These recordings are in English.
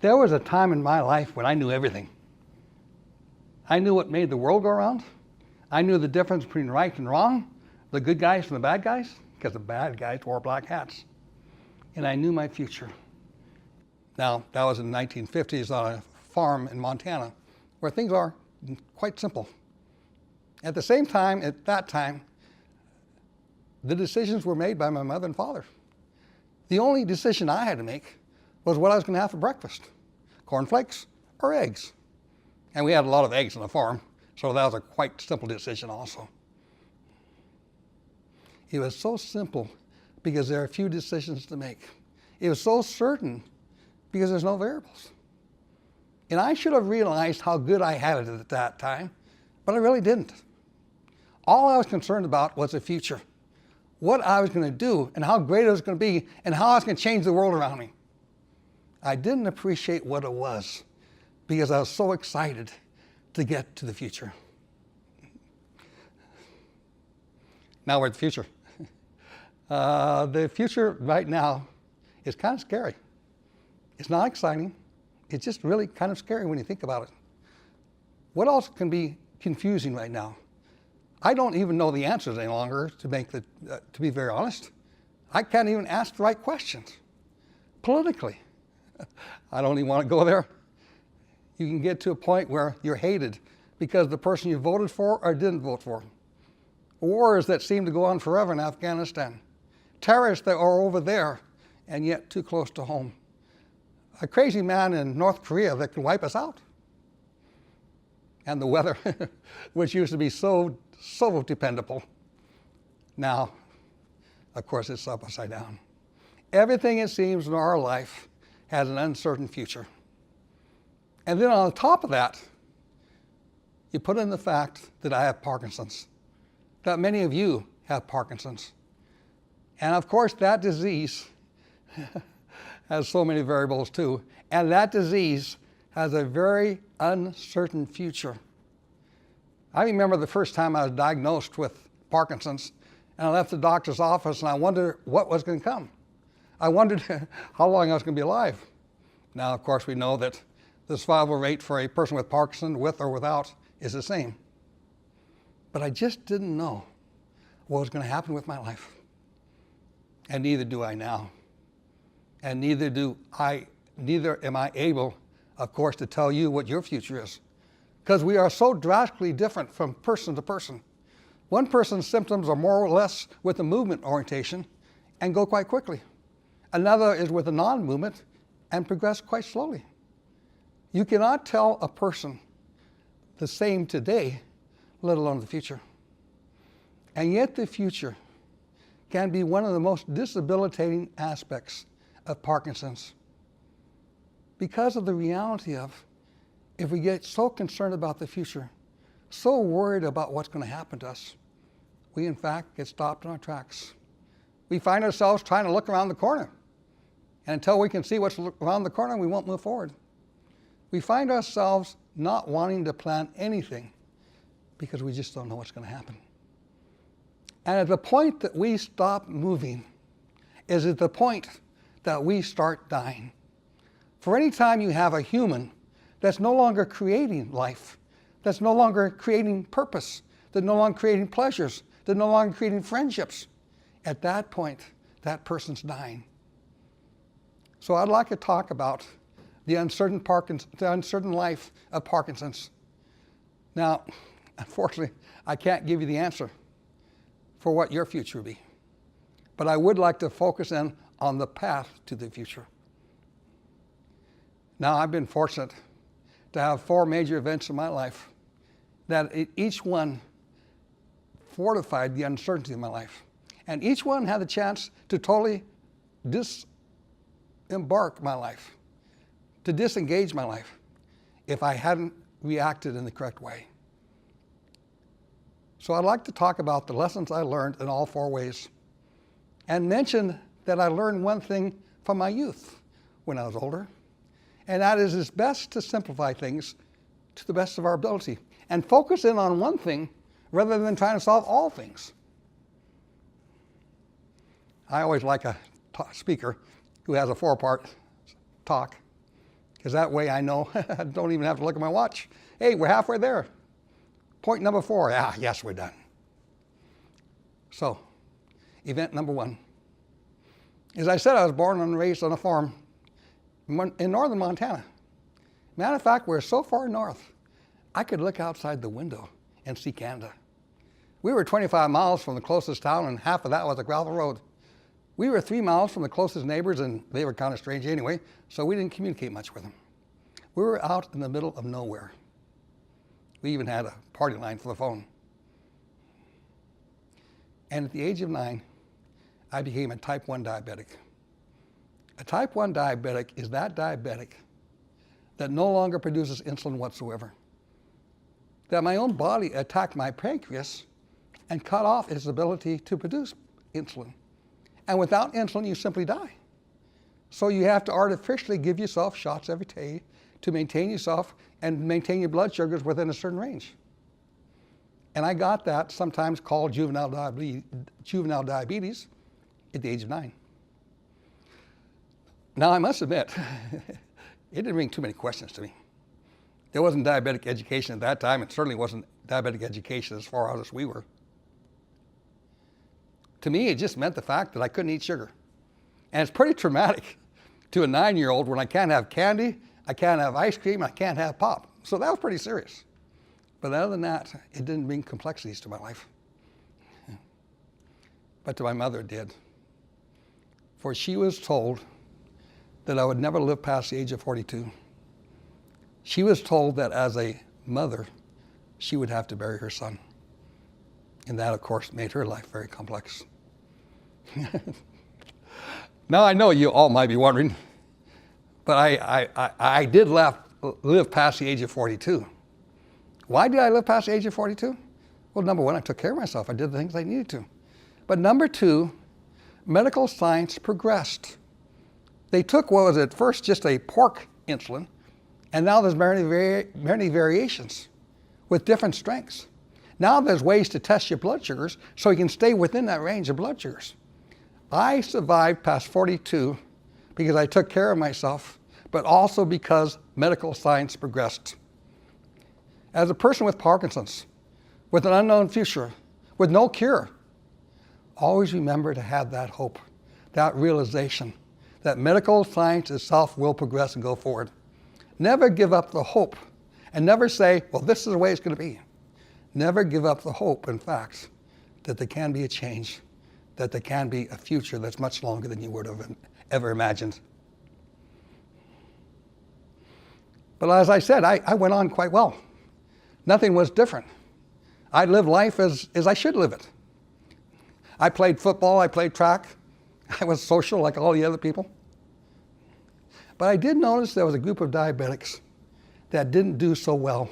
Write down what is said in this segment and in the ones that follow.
There was a time in my life when I knew everything. I knew what made the world go around. I knew the difference between right and wrong, the good guys from the bad guys, because the bad guys wore black hats. And I knew my future. Now, that was in the 1950s on a farm in Montana, where things are quite simple. At the same time, at that time, the decisions were made by my mother and father. The only decision I had to make was what I was going to have for breakfast, cornflakes or eggs. And we had a lot of eggs on the farm, so that was a quite simple decision also. It was so simple because there are few decisions to make. It was so certain because there's no variables. And I should have realized how good I had it at that time, but I really didn't. All I was concerned about was the future, what I was going to do and how great it was going to be and how I was going to change the world around me. I didn't appreciate what it was because I was so excited to get to the future. Now we're at the future. The future right now is kind of scary. It's not exciting. It's just really kind of scary when you think about it. What else can be confusing right now? I don't even know the answers any longer, to be very honest. I can't even ask the right questions. Politically, I don't even want to go there. You can get to a point where you're hated because the person you voted for or didn't vote for. Wars that seem to go on forever in Afghanistan. Terrorists that are over there and yet too close to home. A crazy man in North Korea that can wipe us out. And the weather, which used to be so dependable. Now, of course, it's upside down. Everything, it seems, in our life has an uncertain future. And then on top of that, you put in the fact that I have Parkinson's, that many of you have Parkinson's. And of course, that disease has so many variables too. And that disease has a very uncertain future. I remember the first time I was diagnosed with Parkinson's, and I left the doctor's office and I wondered what was going to come. I wondered how long I was going to be alive. Now, of course, we know that the survival rate for a person with Parkinson, with or without, is the same. But I just didn't know what was going to happen with my life. And neither do I now. And neither am I able, of course, to tell you what your future is. Because we are so drastically different from person to person. One person's symptoms are more or less with a movement orientation and go quite quickly. Another is with a non-movement and progress quite slowly. You cannot tell a person the same today, let alone the future. And yet the future can be one of the most debilitating aspects of Parkinson's because of the reality of if we get so concerned about the future, so worried about what's going to happen to us, we in fact get stopped in our tracks. We find ourselves trying to look around the corner. And until we can see what's around the corner, we won't move forward. We find ourselves not wanting to plan anything because we just don't know what's going to happen. And at the point that we stop moving is at the point that we start dying. For any time you have a human that's no longer creating life, that's no longer creating purpose, that's no longer creating pleasures, that's no longer creating friendships, at that point, that person's dying. So I'd like to talk about the uncertain life of Parkinson's. Now, unfortunately, I can't give you the answer for what your future will be. But I would like to focus in on the path to the future. Now, I've been fortunate to have 4 major events in my life that each one fortified the uncertainty of my life. And each one had the chance to totally disembark my life, to disengage my life, if I hadn't reacted in the correct way. So I'd like to talk about the lessons I learned in all 4 ways and mention that I learned one thing from my youth when I was older, and that is it's best to simplify things to the best of our ability and focus in on one thing rather than trying to solve all things. I always like a speaker who has a 4-part talk because that way I know I don't even have to look at my watch. Hey, we're halfway there. Point number 4, yes, we're done. So, event number 1. As I said, I was born and raised on a farm in northern Montana. Matter of fact, we're so far north, I could look outside the window and see Canada. We were 25 miles from the closest town, and half of that was a gravel road. We were 3 miles from the closest neighbors, and they were kind of strange anyway, so we didn't communicate much with them. We were out in the middle of nowhere. We even had a party line for the phone. And at the age of 9, I became a type 1 diabetic. A type 1 diabetic is that diabetic that no longer produces insulin whatsoever. That my own body attacked my pancreas and cut off its ability to produce insulin. And without insulin, you simply die. So you have to artificially give yourself shots every day to maintain yourself and maintain your blood sugars within a certain range. And I got that, sometimes called juvenile diabetes, at the age of 9. Now, I must admit, it didn't bring too many questions to me. There wasn't diabetic education at that time. It certainly wasn't diabetic education as far out as we were. To me, it just meant the fact that I couldn't eat sugar. And it's pretty traumatic to a 9-year-old when I can't have candy, I can't have ice cream, I can't have pop. So that was pretty serious. But other than that, it didn't bring complexities to my life. But to my mother it did. For she was told that I would never live past the age of 42. She was told that as a mother, she would have to bury her son. And that, of course, made her life very complex. Now, I know you all might be wondering, but I did live past the age of 42. Why did I live past the age of 42? Well, number 1, I took care of myself. I did the things I needed to. But number 2, medical science progressed. They took what was at first just a pork insulin, and now there's many variations with different strengths. Now there's ways to test your blood sugars so you can stay within that range of blood sugars. I survived past 42 because I took care of myself, but also because medical science progressed. As a person with Parkinson's, with an unknown future, with no cure, always remember to have that hope, that realization that medical science itself will progress and go forward. Never give up the hope, and never say, well, this is the way it's going to be. Never give up the hope, in fact, that there can be a change, that there can be a future that's much longer than you would have ever imagined. But as I said, I went on quite well. Nothing was different. I lived life as I should live it. I played football, I played track. I was social like all the other people. But I did notice there was a group of diabetics that didn't do so well.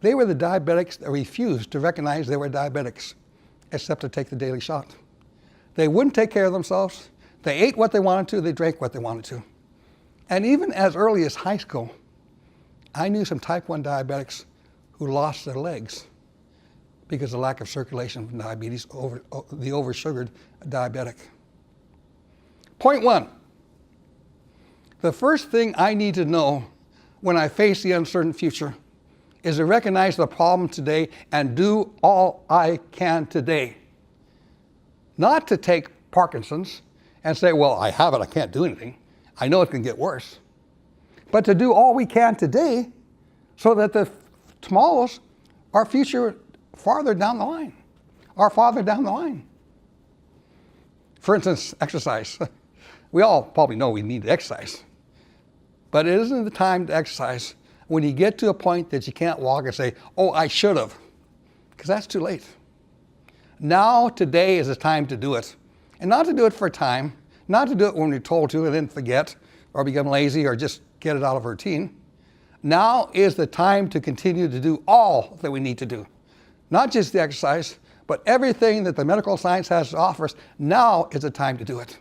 They were the diabetics that refused to recognize they were diabetics, except to take the daily shot. They wouldn't take care of themselves. They ate what they wanted to, they drank what they wanted to. And even as early as high school, I knew some type 1 diabetics who lost their legs because of lack of circulation from diabetes, the oversugared diabetic. Point 1. The first thing I need to know when I face the uncertain future is to recognize the problem today and do all I can today. Not to take Parkinson's and say, well, I have it, I can't do anything. I know it can get worse. But to do all we can today so that the tomorrows, our future farther down the line, are farther down the line. For instance, exercise. We all probably know we need to exercise. But it isn't the time to exercise when you get to a point that you can't walk and say, oh, I should have, because that's too late. Now, today is the time to do it. And not to do it for a time, not to do it when you're told to and then forget or become lazy or just get it out of routine. Now is the time to continue to do all that we need to do. Not just the exercise, but everything that the medical science has to offer us. Now is the time to do it.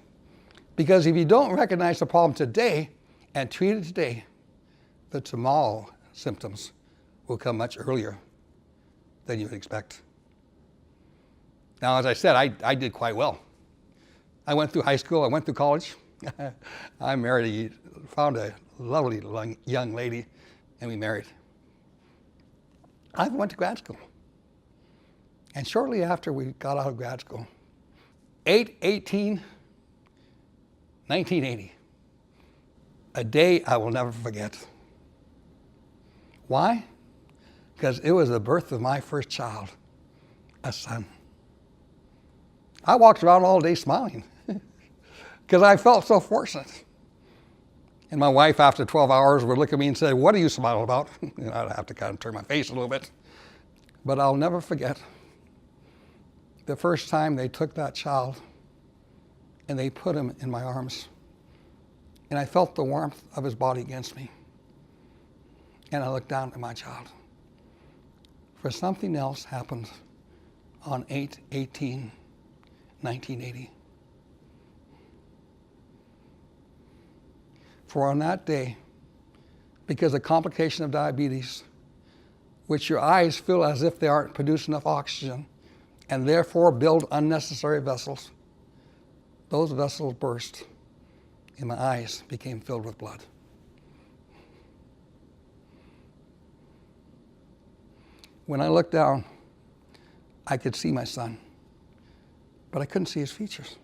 Because if you don't recognize the problem today and treat it today, the tomorrow symptoms will come much earlier than you would expect. Now, as I said, I did quite well. I went through high school, I went through college. I married, found a lovely young lady, and we married. I went to grad school. And shortly after we got out of grad school, 8/18/1980, a day I will never forget. Why? Because it was the birth of my first child, a son. I walked around all day smiling because I felt so fortunate. And my wife, after 12 hours, would look at me and say, "What are you smiling about?" And I'd have to kind of turn my face a little bit. But I'll never forget the first time they took that child and they put him in my arms. And I felt the warmth of his body against me. And I looked down at my child. For something else happened on 8/18/1980. For on that day, because of complication of diabetes, which your eyes feel as if they aren't producing enough oxygen, and therefore build unnecessary vessels, those vessels burst, and my eyes became filled with blood. When I looked down, I could see my son, but I couldn't see his features.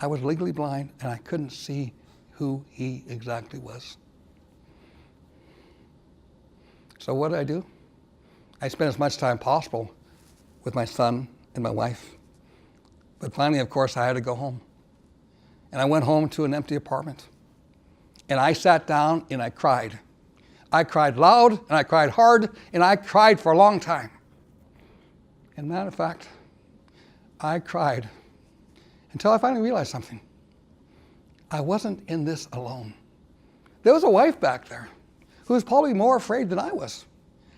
I was legally blind, and I couldn't see who he exactly was. So what did I do? I spent as much time possible with my son and my wife. But finally, of course, I had to go home. And I went home to an empty apartment. And I sat down and I cried. I cried loud and I cried hard and I cried for a long time. And matter of fact, I cried until I finally realized something. I wasn't in this alone. There was a wife back there who was probably more afraid than I was.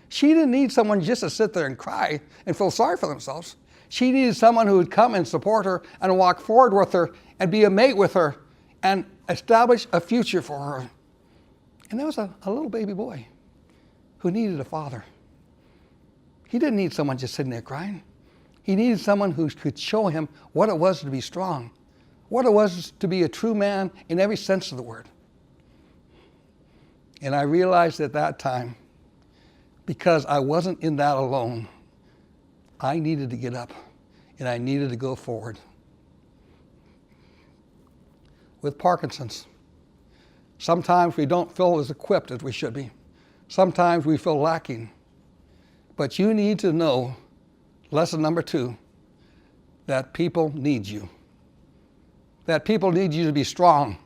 She didn't need someone just to sit there and cry and feel sorry for themselves. She needed someone who would come and support her and walk forward with her and be a mate with her and establish a future for her. And there was a little baby boy who needed a father. He didn't need someone just sitting there crying. He needed someone who could show him what it was to be strong, what it was to be a true man in every sense of the word. And I realized at that time, because I wasn't in that alone, I needed to get up and I needed to go forward. With Parkinson's, sometimes we don't feel as equipped as we should be. Sometimes we feel lacking. But you need to know, lesson number 2, that people need you. That people need you to be strong.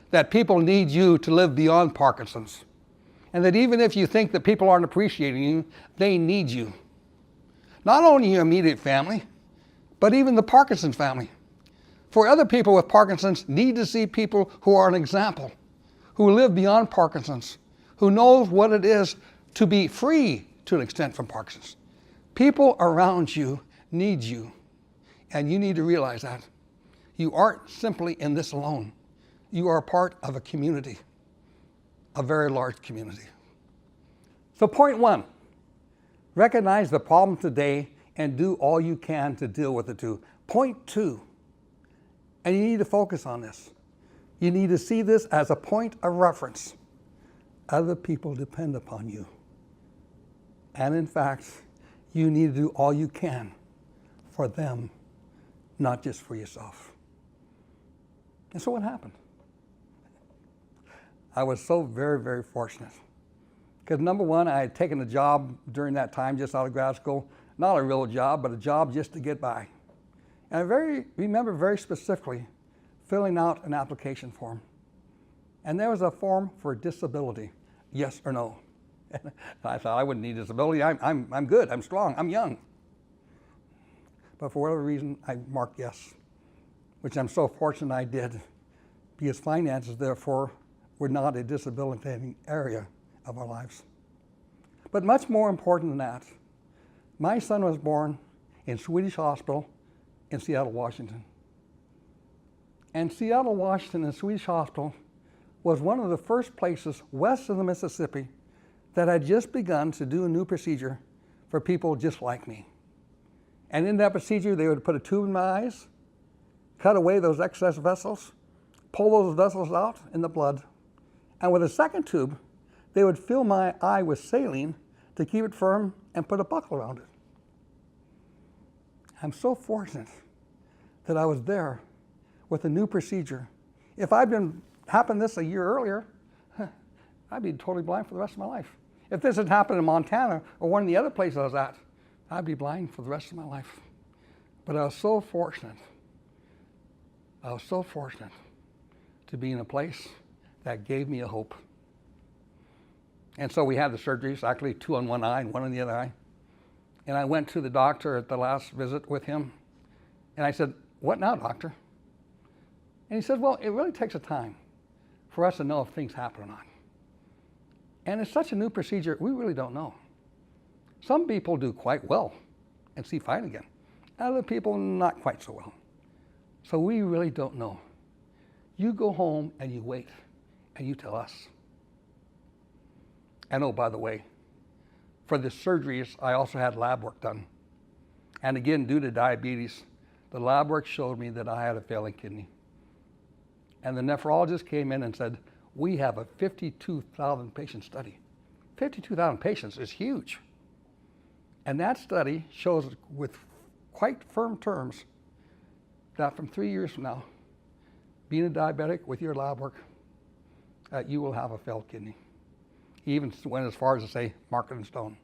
That people need you to live beyond Parkinson's. And that even if you think that people aren't appreciating you, they need you. Not only your immediate family, but even the Parkinson family. For other people with Parkinson's need to see people who are an example, who live beyond Parkinson's, who knows what it is to be free to an extent from Parkinson's. People around you need you, and you need to realize that. You aren't simply in this alone. You are part of a community. A very large community. So point 1, recognize the problem today and do all you can to deal with it too. Point 2, and you need to focus on this. You need to see this as a point of reference. Other people depend upon you. And in fact, you need to do all you can for them, not just for yourself. And so what happened? I was so very, very fortunate. Because number 1, I had taken a job during that time just out of grad school. Not a real job, but a job just to get by. And I remember very specifically filling out an application form. And there was a form for disability, yes or no. And I thought I wouldn't need disability. I'm good, I'm strong, I'm young. But for whatever reason, I marked yes, which I'm so fortunate I did, because finances, therefore, were not a disabilitating area of our lives. But much more important than that, my son was born in Swedish Hospital in Seattle, Washington. And Seattle, Washington, and Swedish Hospital was one of the first places west of the Mississippi that had just begun to do a new procedure for people just like me. And in that procedure, they would put a tube in my eyes, cut away those excess vessels, pull those vessels out in the blood, And with a second tube, they would fill my eye with saline to keep it firm and put a buckle around it. I'm so fortunate that I was there with a new procedure. If I'd happened this a year earlier, I'd be totally blind for the rest of my life. If this had happened in Montana or one of the other places I was at, I'd be blind for the rest of my life. But I was so fortunate. I was so fortunate to be in a place that gave me a hope. And so we had the surgeries, actually 2 on one eye and 1 on the other eye. And I went to the doctor at the last visit with him. And I said, "What now, doctor?" And he said, "Well, it really takes a time for us to know if things happen or not. And it's such a new procedure, we really don't know. Some people do quite well and see fine again. Other people, not quite so well. So we really don't know. You go home and you wait and you tell us." And oh, by the way, for the surgeries, I also had lab work done. And again, due to diabetes, the lab work showed me that I had a failing kidney. And the nephrologist came in and said, "We have a 52,000 patient study." 52,000 patients is huge. And that study shows with quite firm terms that from 3 years from now, being a diabetic with your lab work, you will have a failed kidney. He even went as far as to say, "Mark it in stone."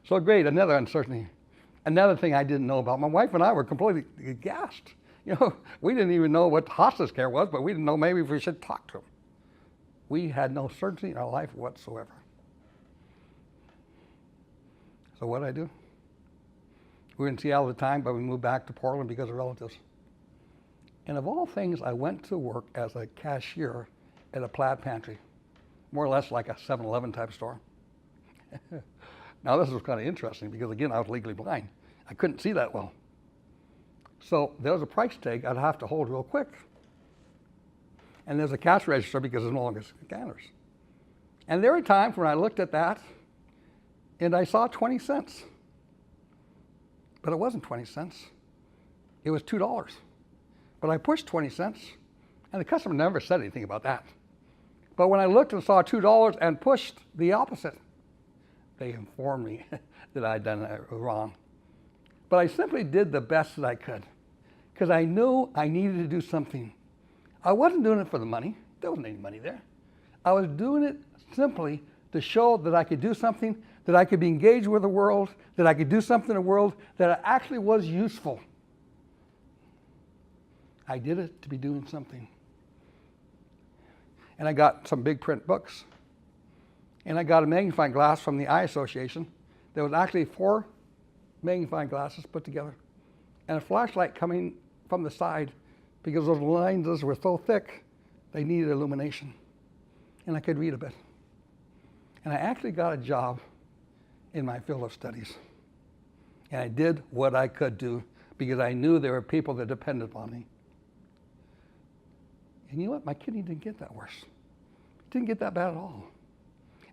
So great, another uncertainty. Another thing I didn't know about. My wife and I were completely aghast. We didn't even know what hospice care was, but we didn't know maybe if we should talk to him. We had no certainty in our life whatsoever. So what did I do? We were in Seattle at the time, but we moved back to Portland because of relatives. And of all things, I went to work as a cashier at a plaid pantry, more or less like a 7-Eleven type store. Now this was kind of interesting because again, I was legally blind. I couldn't see that well. So there was a price tag I'd have to hold real quick. And there's a cash register because there's no longer scanners. And there were times when I looked at that and I saw 20 cents. But it wasn't 20 cents. It was $2. But I pushed 20 cents and the customer never said anything about that. But when I looked and saw $2 and pushed the opposite, they informed me that I'd done it wrong. But I simply did the best that I could because I knew I needed to do something. I wasn't doing it for the money. There wasn't any money there. I was doing it simply to show that I could do something, that I could be engaged with the world, that I could do something in the world that actually was useful. I did it to be doing something. And I got some big print books. And I got a magnifying glass from the Eye Association. There was actually 4 magnifying glasses put together and a flashlight coming from the side because those lenses were so thick, they needed illumination. And I could read a bit. And I actually got a job in my field of studies. And I did what I could do because I knew there were people that depended upon me. And you know what? My kidney didn't get that worse. It didn't get that bad at all.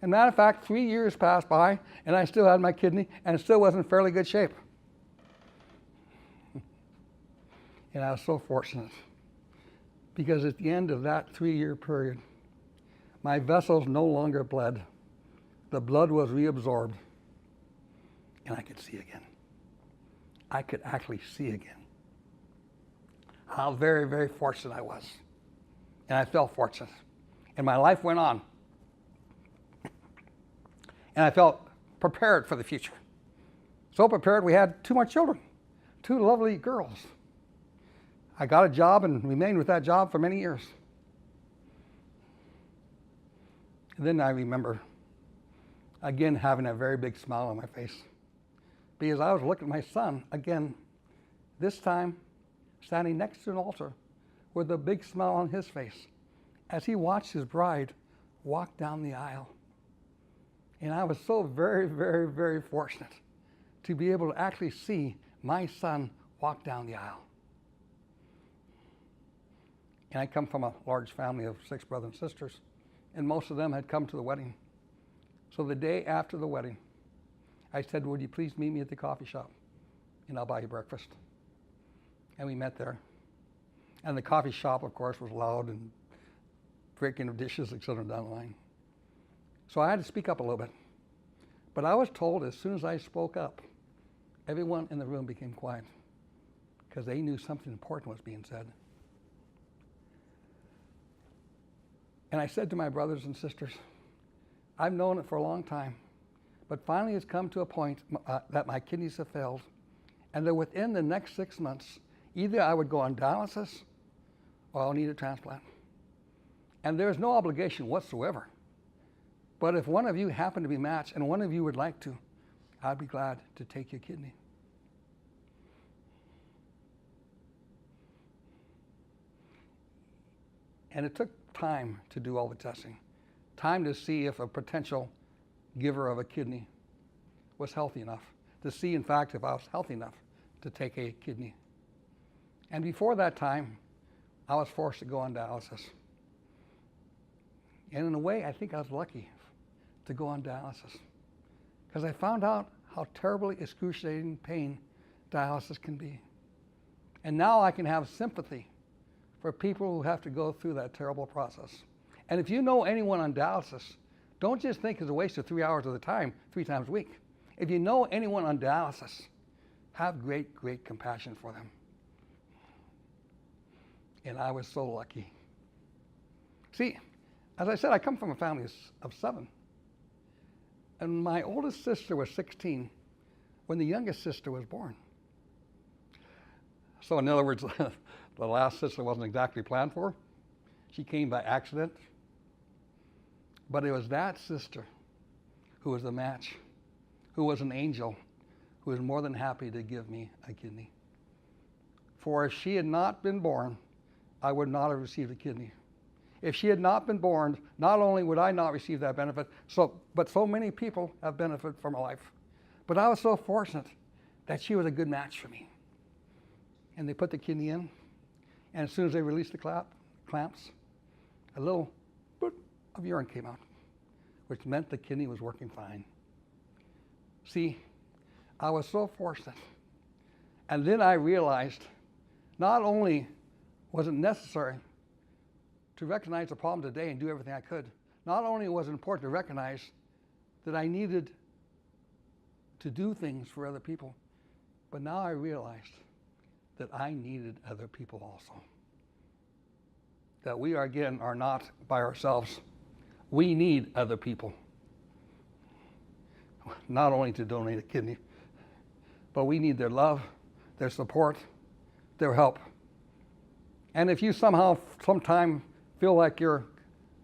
And matter of fact, 3 years passed by and I still had my kidney and it still wasn't in fairly good shape. And I was so fortunate because at the end of that 3-year period, my vessels no longer bled. The blood was reabsorbed and I could see again. I could actually see again. How very, very fortunate I was. And I felt fortunate. And my life went on. And I felt prepared for the future. So prepared we had 2 more children, 2 lovely girls. I got a job and remained with that job for many years. And then I remember, again, having a very big smile on my face because I was looking at my son, again, this time standing next to an altar with a big smile on his face as he watched his bride walk down the aisle. And I was so very, very, very fortunate to be able to actually see my son walk down the aisle. And I come from a large family of 6 brothers and sisters, and most of them had come to the wedding. So the day after the wedding, I said, "Would you please meet me at the coffee shop, and I'll buy you breakfast." And we met there. And the coffee shop, of course, was loud and breaking of dishes, etc. down the line. So I had to speak up a little bit. But I was told as soon as I spoke up, everyone in the room became quiet because they knew something important was being said. And I said to my brothers and sisters, I've known it for a long time, but finally it's come to a point that my kidneys have failed, and that within the next 6 months, either I would go on dialysis or I'll need a transplant. And there's no obligation whatsoever. But if one of you happen to be matched and one of you would like to, I'd be glad to take your kidney. And it took time to do all the testing, time to see if a potential giver of a kidney was healthy enough, to see, in fact, if I was healthy enough to take a kidney. And before that time, I was forced to go on dialysis. And in a way, I think I was lucky to go on dialysis because I found out how terribly excruciating pain dialysis can be. And now I can have sympathy for people who have to go through that terrible process. And if you know anyone on dialysis, don't just think it's a waste of 3 hours of the time, 3 times a week. If you know anyone on dialysis, have great, great compassion for them. And I was so lucky. See, as I said, I come from a family of 7. And my oldest sister was 16 when the youngest sister was born. So in other words, the last sister wasn't exactly planned for. She came by accident. But it was that sister who was the match, who was an angel, who was more than happy to give me a kidney. For if she had not been born, I would not have received a kidney. If she had not been born, not only would I not receive that benefit, but so many people have benefited from her life. But I was so fortunate that she was a good match for me. And they put the kidney in, and as soon as they released the clamps, a little boot of urine came out, which meant the kidney was working fine. See, I was so fortunate. And then I realized not only was it necessary to recognize the problem today and do everything I could, not only was it important to recognize that I needed to do things for other people, but now I realized that I needed other people also. That we are not by ourselves. We need other people. Not only to donate a kidney, but we need their love, their support, their help. And if you sometime feel like your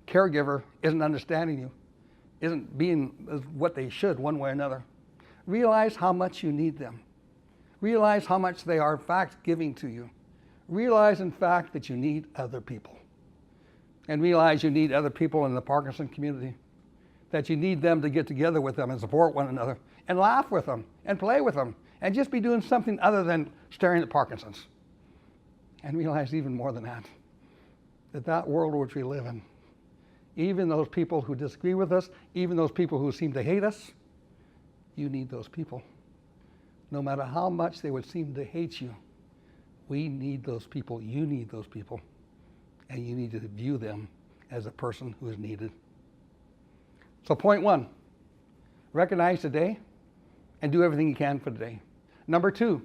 caregiver isn't understanding you, isn't being what they should one way or another, realize how much you need them. Realize how much they are in fact giving to you. Realize in fact that you need other people. And realize you need other people in the Parkinson community. That you need them to get together with them and support one another and laugh with them and play with them and just be doing something other than staring at Parkinson's. And realize even more than that, that world which we live in, even those people who disagree with us, even those people who seem to hate us, you need those people. No matter how much they would seem to hate you, we need those people, you need those people, and you need to view them as a person who is needed. So point 1, recognize today and do everything you can for today. Number 2,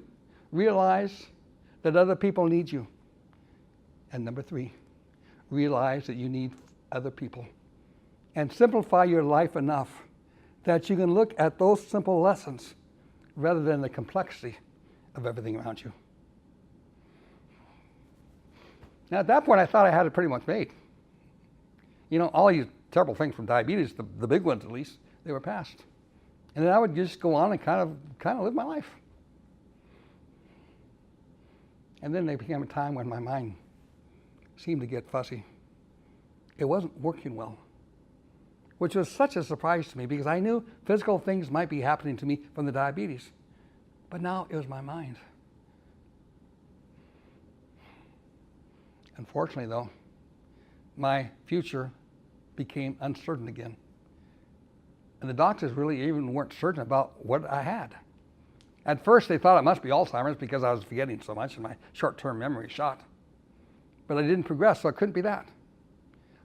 realize that other people need you. And number 3, realize that you need other people. And simplify your life enough that you can look at those simple lessons rather than the complexity of everything around you. Now at that point I thought I had it pretty much made. You know, all these terrible things from diabetes, the big ones at least, they were past. And then I would just go on and kind of live my life. And then there became a time when my mind seemed to get fussy. It wasn't working well, which was such a surprise to me because I knew physical things might be happening to me from the diabetes. But now it was my mind. Unfortunately, though, my future became uncertain again. And the doctors really even weren't certain about what I had. At first, they thought it must be Alzheimer's because I was forgetting so much and my short-term memory shot. But I didn't progress, so it couldn't be that.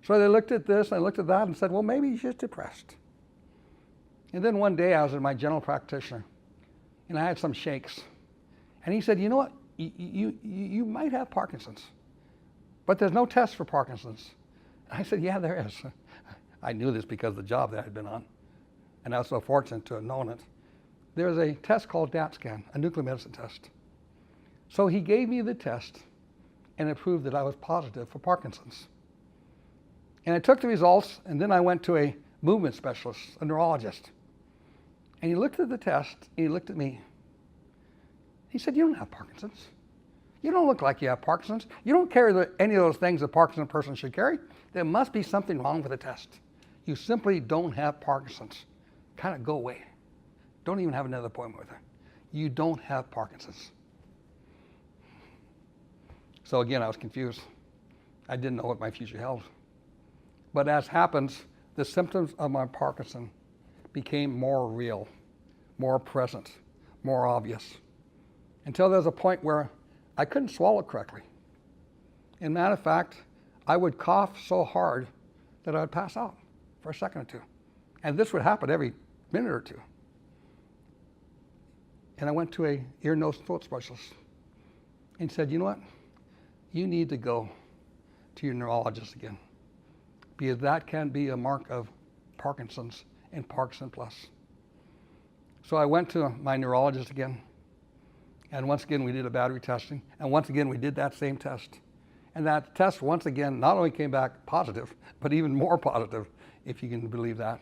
So they looked at this, and I looked at that, and said, well, maybe he's just depressed. And then one day I was at my general practitioner, and I had some shakes. And he said, you know what, you might have Parkinson's, but there's no test for Parkinson's. I said, yeah, there is. I knew this because of the job that I had been on, and I was so fortunate to have known it. There's a test called DAT scan, a nuclear medicine test. So he gave me the test, and it proved that I was positive for Parkinson's. And I took the results, and then I went to a movement specialist, a neurologist. And he looked at the test, and he looked at me. He said, you don't have Parkinson's. You don't look like you have Parkinson's. You don't carry any of those things a Parkinson person should carry. There must be something wrong with the test. You simply don't have Parkinson's. Kind of go away. Don't even have another appointment with her. You don't have Parkinson's. So again, I was confused. I didn't know what my future held. But as happens, the symptoms of my Parkinson became more real, more present, more obvious, until there was a point where I couldn't swallow correctly. In matter of fact, I would cough so hard that I would pass out for a second or two. And this would happen every minute or two. And I went to a ear, nose, and throat specialist and said, you know what? You need to go to your neurologist again, because that can be a mark of Parkinson's and Parkinson plus. So I went to my neurologist again, and once again we did a battery testing, and once again we did that same test. And that test once again not only came back positive, but even more positive, if you can believe that.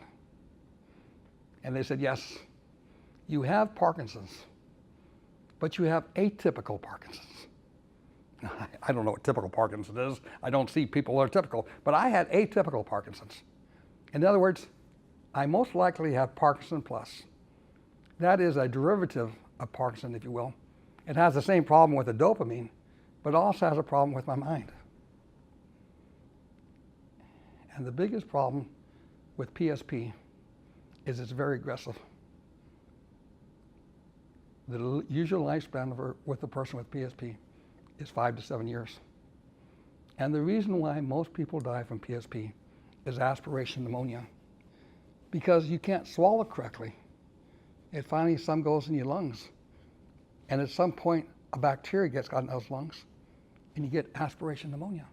And they said, yes, you have Parkinson's, but you have atypical Parkinson's. I don't know what typical Parkinson's is. I don't see people who are typical, but I had atypical Parkinson's. In other words, I most likely have Parkinson plus. That is a derivative of Parkinson, if you will. It has the same problem with the dopamine, but also has a problem with my mind. And the biggest problem with PSP is it's very aggressive. The usual lifespan with a person with PSP is 5 to 7 years. And the reason why most people die from PSP is aspiration pneumonia, because you can't swallow correctly. It finally, some goes in your lungs. And at some point, a bacteria gets got in those lungs, and you get aspiration pneumonia.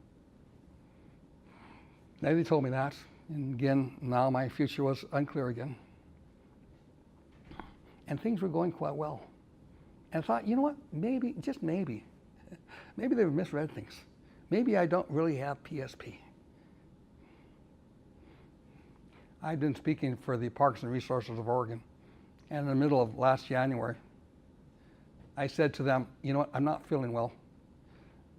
Now they told me that, and again, now my future was unclear again. And things were going quite well. And I thought, you know what, maybe, just maybe they've misread things. Maybe I don't really have PSP. I've been speaking for the Parkinson Resources of Oregon, and in the middle of last January, I said to them, you know what, I'm not feeling well.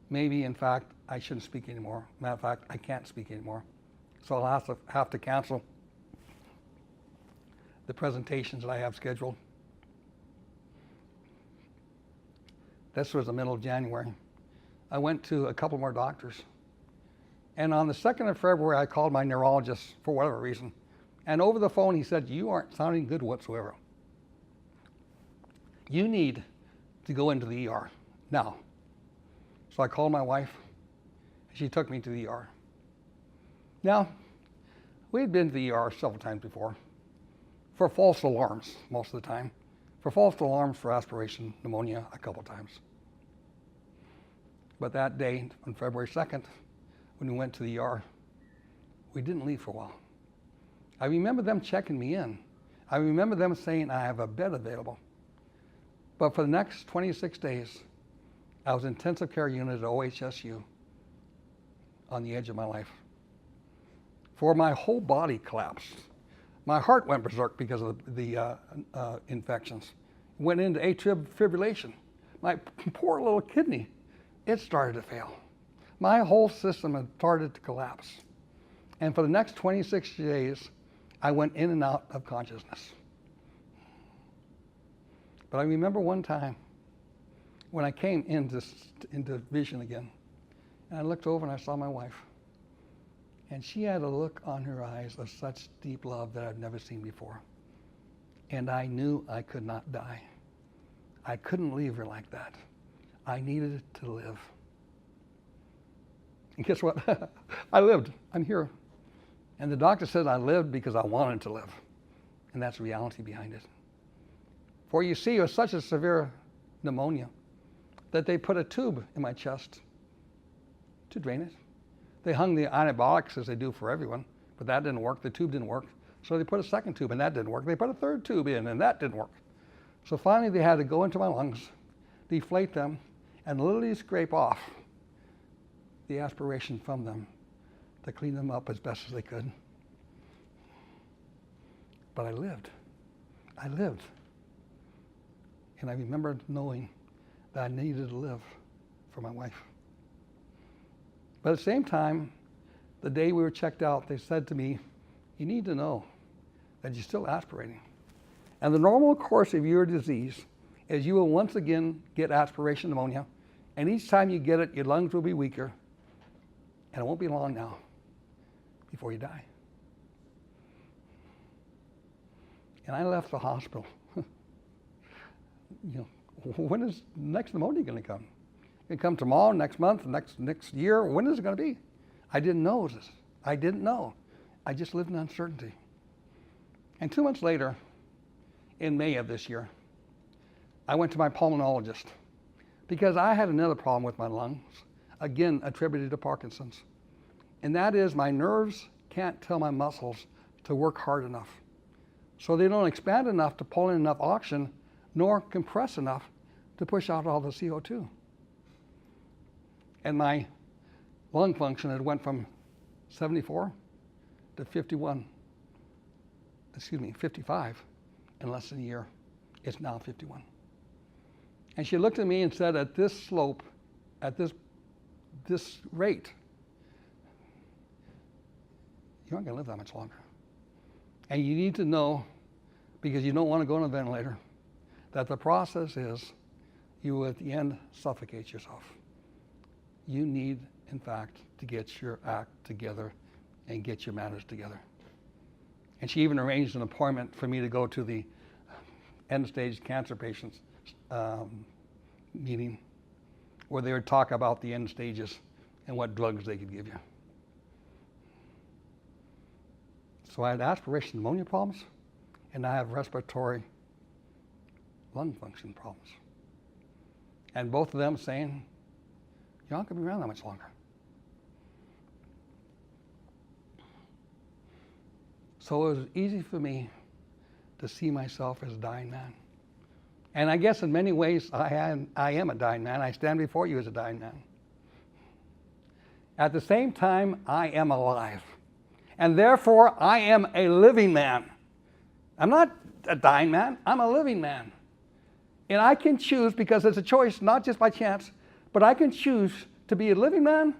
Maybe, in fact, I shouldn't speak anymore. Matter of fact, I can't speak anymore. So I'll have to cancel the presentations that I have scheduled. This was the middle of January. I went to a couple more doctors. And on the 2nd of February, I called my neurologist for whatever reason. And over the phone, he said, you aren't sounding good whatsoever. You need to go into the ER now. So I called my wife, and she took me to the ER. Now, we'd been to the ER several times before for false alarms most of the time, for false alarms for aspiration pneumonia a couple times. But that day, on February 2nd, when we went to the ER, we didn't leave for a while. I remember them checking me in. I remember them saying I have a bed available. But for the next 26 days, I was in intensive care unit at OHSU on the edge of my life. For my whole body collapsed. My heart went berserk because of the infections. Went into atrial fibrillation. My poor little kidney, it started to fail. My whole system had started to collapse. And for the next 26 days, I went in and out of consciousness. But I remember one time when I came into vision again, and I looked over and I saw my wife. And she had a look on her eyes of such deep love that I've never seen before. And I knew I could not die. I couldn't leave her like that. I needed to live. And guess what? I lived. I'm here. And the doctor said I lived because I wanted to live. And that's the reality behind it. For you see, it was such a severe pneumonia that they put a tube in my chest to drain it. They hung the antibiotics as they do for everyone, but that didn't work. The tube didn't work. So they put a second tube and that didn't work. They put a third tube in and that didn't work. So finally they had to go into my lungs, deflate them, and literally scrape off the aspiration from them to clean them up as best as they could. But I lived. I lived. And I remember knowing that I needed to live for my wife. But at the same time, the day we were checked out, they said to me, you need to know that you're still aspirating. And the normal course of your disease is you will once again get aspiration pneumonia. And each time you get it, your lungs will be weaker. And it won't be long now before you die. And I left the hospital. When is next pneumonia going to come? It come tomorrow, next month, next year? When is it going to be? I didn't know this. I didn't know. I just lived in uncertainty. And 2 months later, in May of this year, I went to my pulmonologist because I had another problem with my lungs, again attributed to Parkinson's. And that is my nerves can't tell my muscles to work hard enough. So they don't expand enough to pull in enough oxygen, nor compress enough to push out all the CO2. And my lung function had went from 74 to 55 in less than a year. It's now 51. And she looked at me and said, at this slope, at this rate, you aren't going to live that much longer. And you need to know, because you don't want to go on a ventilator, that the process is you will at the end suffocate yourself. You need, in fact, to get your act together and get your matters together. And she even arranged an appointment for me to go to the end-stage cancer patients meeting where they would talk about the end stages and what drugs they could give you. So I had aspiration pneumonia problems, and I have respiratory lung function problems. And both of them saying, you're not going to be around that much longer. So it was easy for me to see myself as a dying man. And I guess in many ways, I am a dying man. I stand before you as a dying man. At the same time, I am alive. And therefore, I am a living man. I'm not a dying man, I'm a living man. And I can choose, because it's a choice, not just by chance, but I can choose to be a living man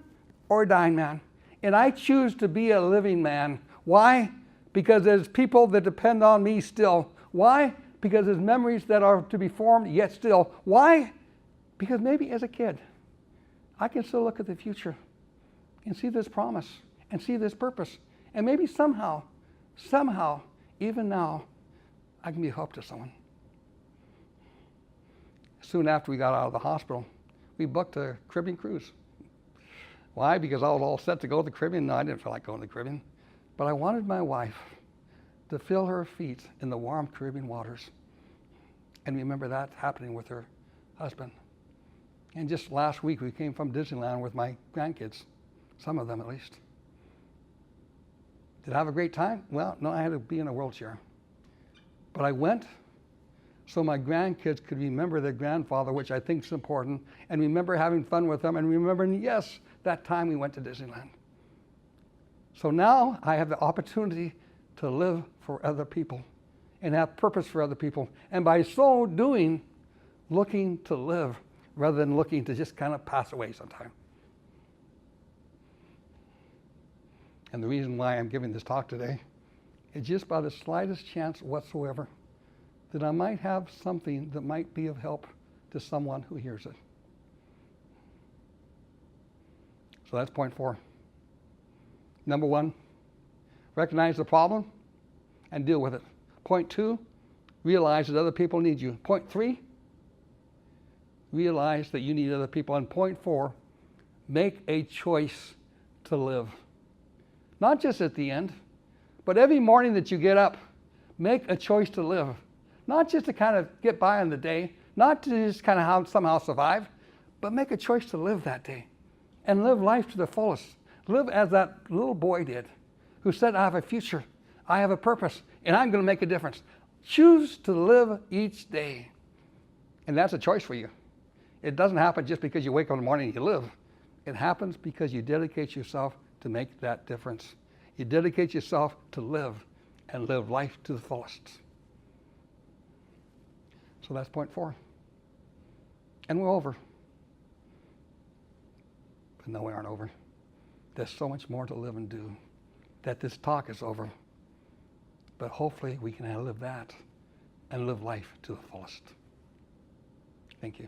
or a dying man. And I choose to be a living man. Why? Because there's people that depend on me still. Why? Because there's memories that are to be formed yet still. Why? Because maybe as a kid, I can still look at the future and see this promise and see this purpose. And maybe somehow, even now, I can be a help to someone. Soon after we got out of the hospital, we booked a Caribbean cruise. Why? Because I was all set to go to the Caribbean. No, I didn't feel like going to the Caribbean. But I wanted my wife to feel her feet in the warm Caribbean waters. And remember that happening with her husband. And just last week, we came from Disneyland with my grandkids, some of them at least. Did I have a great time? Well, no, I had to be in a wheelchair. But I went so my grandkids could remember their grandfather, which I think is important, and remember having fun with them, and remembering, yes, that time we went to Disneyland. So now I have the opportunity to live for other people and have purpose for other people. And by so doing, looking to live rather than looking to just kind of pass away sometime. And the reason why I'm giving this talk today is just by the slightest chance whatsoever that I might have something that might be of help to someone who hears it. So that's point 4. Number 1, recognize the problem and deal with it. Point 2, realize that other people need you. Point 3, realize that you need other people. And point 4, make a choice to live. Not just at the end, But every morning that you get up, make a choice to live. Not just to kind of get by in the day, not to just kind of somehow survive, but make a choice to live that day and live life to the fullest. Live as that little boy did, who said, I have a future, I have a purpose, and I'm going to make a difference. Choose to live each day. And that's a choice for you. It doesn't happen just because you wake up in the morning and you live. It happens because you dedicate yourself to make that difference. You dedicate yourself to live and live life to the fullest. So that's point 4. And we're over. But no, we aren't over. There's so much more to live and do that this talk is over. But hopefully we can live that and live life to the fullest. Thank you.